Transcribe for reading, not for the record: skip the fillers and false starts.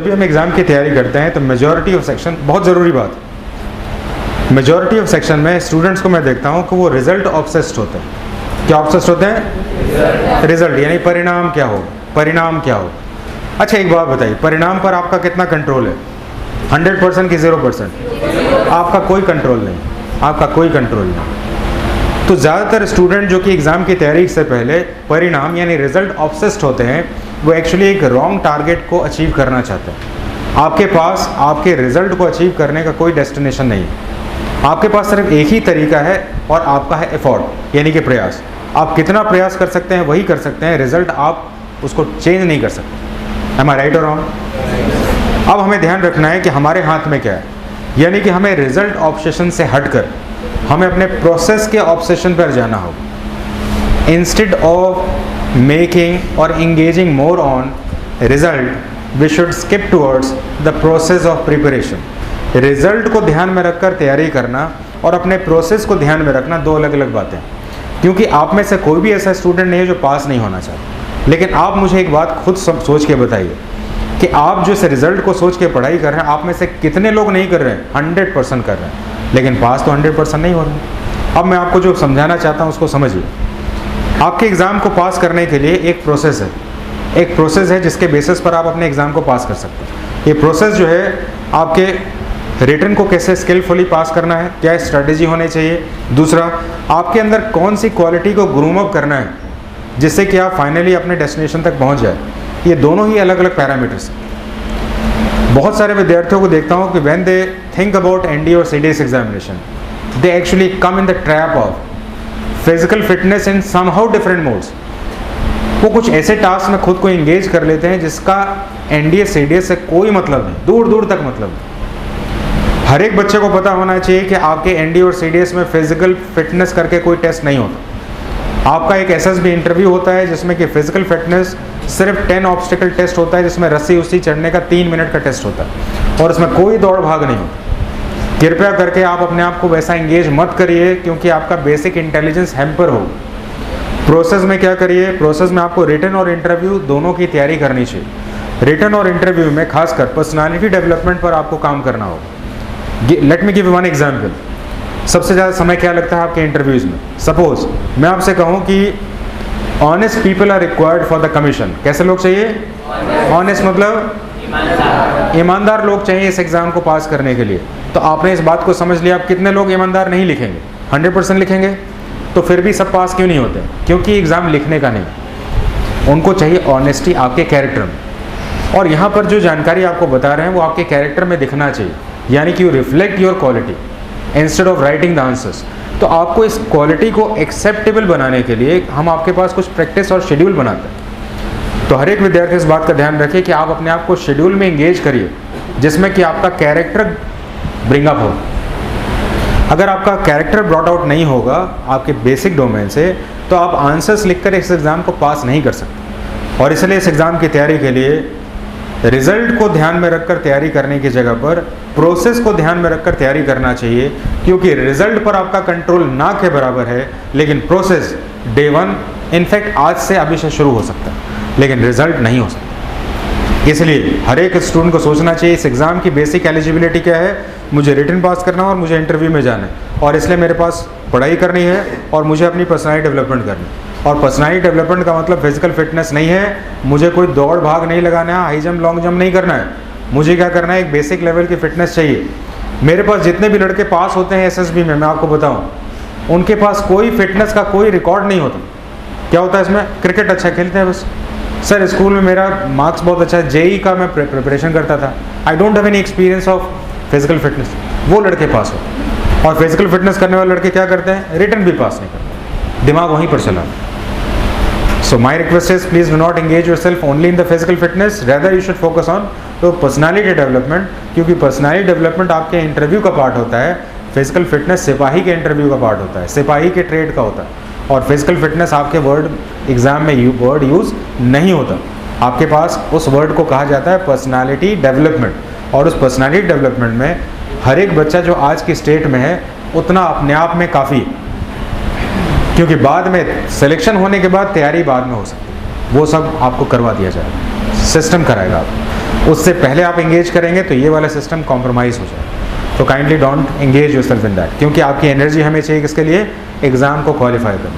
जब भी हम एग्ज़ाम की तैयारी करते हैं तो मेजॉरिटी ऑफ सेक्शन, बहुत ज़रूरी बात, मेजॉरिटी ऑफ सेक्शन में स्टूडेंट्स को मैं देखता हूँ कि वो रिजल्ट ऑब्सेस्ड होते हैं। क्या ऑब्सेस्ड होते हैं? रिजल्ट, यानी परिणाम क्या हो, परिणाम क्या हो। अच्छा एक बात बताइए, परिणाम पर आपका कितना कंट्रोल है? 100% की 0%? आपका कोई कंट्रोल नहीं, आपका कोई कंट्रोल नहीं। तो ज़्यादातर स्टूडेंट जो कि एग्ज़ाम की तैयारी से पहले परिणाम यानी रिजल्ट ऑब्सेस्ड होते हैं, वो एक्चुअली एक रॉन्ग टारगेट को अचीव करना चाहते हैं। आपके पास आपके रिजल्ट को अचीव करने का कोई डेस्टिनेशन नहीं है। आपके पास सिर्फ एक ही तरीका है और आपका है एफर्ट, यानी कि प्रयास। आप कितना प्रयास कर सकते हैं वही कर सकते हैं, रिजल्ट आप उसको चेंज नहीं कर सकते। एम आई राइट और रॉन्ग? अब हमें ध्यान रखना है कि हमारे हाथ में क्या है, यानी कि हमें रिजल्ट ऑब्सेशन से हटकर हमें अपने प्रोसेस के ऑब्सेशन पर जाना होगा। इंस्टेड ऑफ मेकिंग और engaging more on result, we should skip towards the process of preparation. Result को ध्यान में रखकर तैयारी करना और अपने प्रोसेस को ध्यान में रखना दो अलग अलग बातें, क्योंकि आप में से कोई भी ऐसा स्टूडेंट नहीं है जो पास नहीं होना चाहता। लेकिन आप मुझे एक बात खुद सोच के बताइए कि आप जो इस रिजल्ट को सोच के पढ़ाई कर रहे हैं, आप में से कितने लोग नहीं कर रहे हैं? 100% कर रहे हैं, लेकिन पास तो 100% नहीं हो रहे हैं। अब मैं आपको जो समझाना चाहता हूँ उसको समझिए। आपके एग्ज़ाम को पास करने के लिए एक प्रोसेस है, एक प्रोसेस है जिसके बेसिस पर आप अपने एग्ज़ाम को पास कर सकते हैं। ये प्रोसेस जो है, आपके रिटन को कैसे स्किलफुली पास करना है, क्या स्ट्रेटेजी होनी चाहिए, दूसरा आपके अंदर कौन सी क्वालिटी को ग्रूम अप करना है जिससे कि आप फाइनली अपने डेस्टिनेशन तक पहुंच जाए, ये दोनों ही अलग अलग पैरामीटर्स हैं। बहुत सारे विद्यार्थियों को देखता हूं कि when they think about NDA और CDS examination, they actually come in the trap of physical fitness in somehow different modes. वो कुछ ऐसे टास्क में खुद को इंगेज कर लेते हैं जिसका एनडीए सीडीएस से कोई मतलब नहीं, दूर दूर तक मतलब नहीं। हर एक बच्चे को पता होना चाहिए कि आपके एनडीए और सीडीएस में फिजिकल फिटनेस करके कोई टेस्ट नहीं होता। आपका एक एसएसबी इंटरव्यू होता है जिसमें कि फिजिकल फिटनेस सिर्फ 10 ऑब्स्टिकल टेस्ट होता है, जिसमें रस्सी उस्सी चढ़ने का 3 मिनट का टेस्ट होता है और उसमें कोई दौड़ भाग नहीं होता। कृपया करके आप अपने आप को वैसा इंगेज मत करिए, क्योंकि आपका बेसिक इंटेलिजेंस हैम्पर हो। प्रोसेस में क्या करिए, प्रोसेस में आपको रिटन और इंटरव्यू दोनों की तैयारी करनी चाहिए। रिटन और इंटरव्यू में खासकर पर्सनालिटी डेवलपमेंट पर आपको काम करना होगा। Let me give one example. सबसे ज़्यादा समय क्या लगता है आपके इंटरव्यूज़ में? सपोज मैं आपसे कहूँ कि honest people are required for the commission. कैसे लोग चाहिए? ऑनेस्ट मतलब ईमानदार लोग चाहिए इस एग्ज़ाम को पास करने के लिए। तो आपने इस बात को समझ लिया। आप कितने लोग ईमानदार नहीं लिखेंगे? 100% लिखेंगे। तो फिर भी सब पास क्यों नहीं होते? क्योंकि एग्ज़ाम लिखने का नहीं, उनको चाहिए ऑनेस्टी आपके कैरेक्टर में। और यहाँ पर जो जानकारी आपको बता रहे हैं वो आपके कैरेक्टर में दिखना चाहिए, यानी कि you reflect your quality instead of writing the answers. तो आपको इस क्वालिटी को एक्सेप्टेबल बनाने के लिए हम आपके पास कुछ प्रैक्टिस और शेड्यूल बनाते हैं। तो हर एक विद्यार्थी इस बात का ध्यान रखें कि आप अपने आप को शेड्यूल में इंगेज करिए जिसमें कि आपका कैरेक्टर ब्रिंग अप हो। अगर आपका कैरेक्टर ब्रॉट आउट नहीं होगा आपके बेसिक डोमेन से, तो आप आंसर्स लिखकर इस एग्ज़ाम को पास नहीं कर सकते। और इसलिए इस एग्ज़ाम की तैयारी के लिए रिजल्ट को ध्यान में रखकर तैयारी करने की जगह पर प्रोसेस को ध्यान में रखकर तैयारी करना चाहिए, क्योंकि रिजल्ट पर आपका कंट्रोल ना के बराबर है, लेकिन प्रोसेस डे 1 इनफैक्ट आज से अभी से शुरू हो सकता है, लेकिन रिजल्ट नहीं हो सकता। इसलिए हर एक स्टूडेंट को सोचना चाहिए इस एग्ज़ाम की बेसिक एलिजिबिलिटी क्या है, मुझे रिटन पास करना है और मुझे इंटरव्यू में जाना है, और इसलिए मेरे पास पढ़ाई करनी है और मुझे अपनी पर्सनैलिटी डेवलपमेंट करनी है। और पर्सनैलिटी डेवलपमेंट का मतलब फिजिकल फिटनेस नहीं है, मुझे कोई दौड़ भाग नहीं लगाना है, हाई जंप लॉन्ग जंप नहीं करना है। मुझे क्या करना है, एक बेसिक लेवल की फिटनेस चाहिए। मेरे पास जितने भी लड़के पास होते हैं एसएसबी में, मैं आपको बताऊं, उनके पास कोई फिटनेस का कोई रिकॉर्ड नहीं होता। क्या होता है इसमें? क्रिकेट अच्छा खेलते हैं बस। सर स्कूल में मेरा मार्क्स बहुत अच्छा है, जेई का मैं प्रिपरेशन करता था, I don't have any experience of physical fitness. वो लड़के पास हो। और फिजिकल फिटनेस करने वाले लड़के क्या करते हैं? रिटन भी पास नहीं करते, दिमाग वहीं पर चला। So my request is, please do not engage yourself only in the physical fitness, rather you should focus on तो personality development, क्योंकि personality development आपके इंटरव्यू का पार्ट होता है। फिजिकल फिटनेस सिपाही के इंटरव्यू का पार्ट होता है, सिपाही के ट्रेड का होता है। और फिजिकल फिटनेस आपके वर्ड एग्जाम में वर्ड यूज़ नहीं होता। आपके पास उस वर्ड को कहा जाता है पर्सनालिटी डेवलपमेंट। और उस पर्सनालिटी डेवलपमेंट में हर एक बच्चा जो आज की स्टेट में है उतना अपने आप में काफ़ी है, क्योंकि बाद में सिलेक्शन होने के बाद तैयारी बाद में हो सकती है, वो सब आपको करवा दिया जाएगा, सिस्टम कराएगा आपको। उससे पहले आप एंगेज करेंगे तो ये वाला सिस्टम कॉम्प्रोमाइज़ हो जाए। तो kindly don't engage yourself in that, क्योंकि आपकी एनर्जी हमें चाहिए किसके लिए? एग्ज़ाम को क्वालिफाई करने।